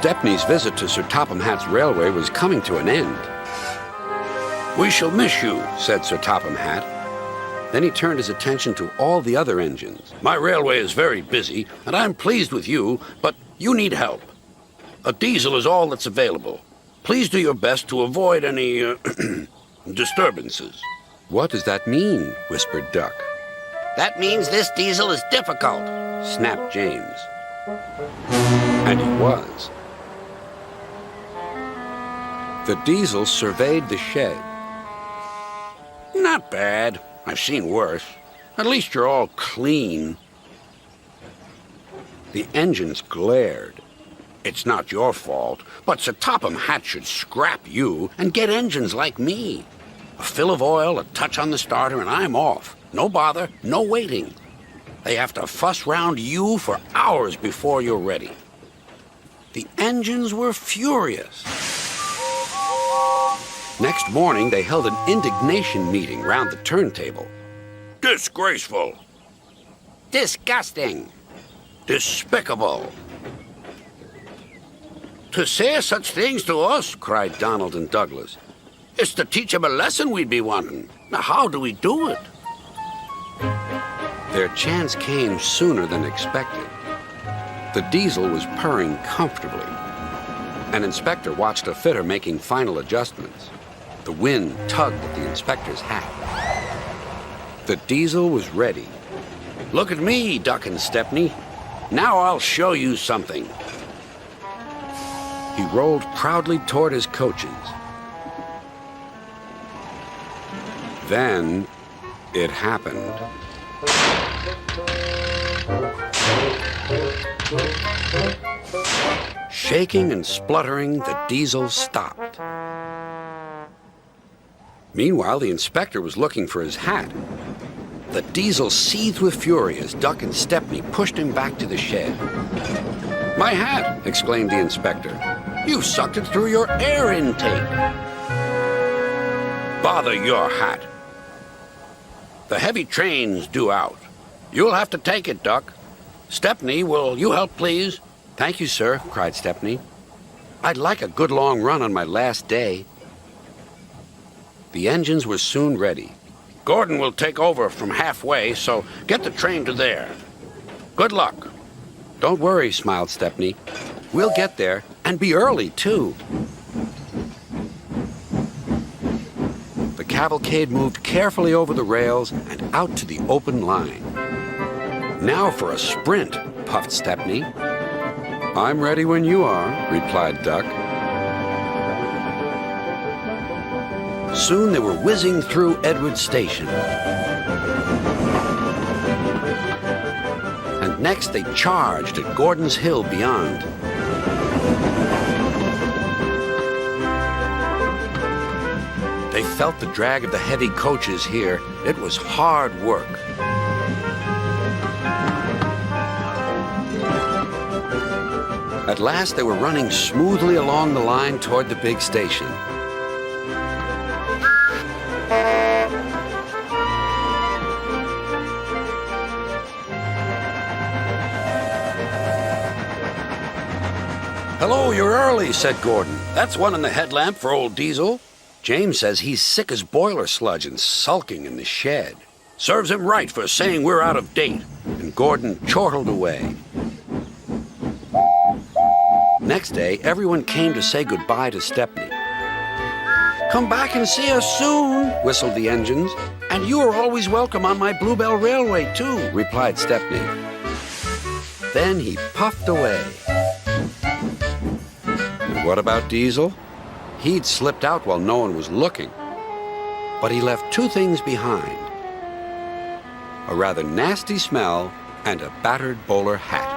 Stepney's visit to Sir Topham Hatt's railway was coming to an end. "We shall miss you," said Sir Topham Hatt. Then he turned his attention to all the other engines. "My railway is very busy, and I'm pleased with you, but you need help. A diesel is all that's available. Please do your best to avoid any disturbances." "What does that mean?" whispered Duck. "That means this diesel is difficult," snapped James. And he was. The diesel surveyed the shed. "Not bad. I've seen worse. At least you're all clean." The engines glared. "It's not your fault, but Sir Topham Hatt should scrap you and get engines like me. A fill of oil, a touch on the starter, and I'm off. No bother, no waiting. They have to fuss round you for hours before you're ready." The engines were furious. Next morning, they held an indignation meeting round the turntable. "Disgraceful. Disgusting. Despicable. To say such things to us," cried Donald and Douglas, "is to teach them a lesson we'd be wanting. Now, how do we do it?" Their chance came sooner than expected. The diesel was purring comfortably. An inspector watched a fitter making final adjustments. The wind tugged at the inspector's hat. The diesel was ready. "Look at me, Duck and Stepney. Now I'll show you something." He rolled proudly toward his coaches. Then it happened. Shaking and spluttering, the diesel stopped. Meanwhile, the inspector was looking for his hat. The diesel seethed with fury as Duck and Stepney pushed him back to the shed. "My hat!" exclaimed the inspector. "You've sucked it through your air intake." "Bother your hat. The heavy train's due out. You'll have to take it, Duck. Stepney, will you help, please?" "Thank you, sir," cried Stepney. "I'd like a good long run on my last day." The engines were soon ready. "Gordon will take over from halfway, so get the train to there. Good luck." "Don't worry," smiled Stepney. "We'll get there, and be early, too." The cavalcade moved carefully over the rails and out to the open line. "Now for a sprint," puffed Stepney. "I'm ready when you are," replied Duck. Soon they were whizzing through Edward Station. And next they charged at Gordon's Hill beyond. They felt the drag of the heavy coaches here. It was hard work. At last they were running smoothly along the line toward the big station. "Hello, you're early," said Gordon. "That's one in the headlamp for old Diesel." "James says he's sick as boiler sludge and sulking in the shed." "Serves him right for saying we're out of date." And Gordon chortled away. Next day, everyone came to say goodbye to Stepney. "Come back and see us soon," whistled the engines. "And you are always welcome on my Bluebell Railway, too," replied Stepney. Then he puffed away. What about Diesel? He'd slipped out while no one was looking. But he left two things behind: a rather nasty smell and a battered bowler hat.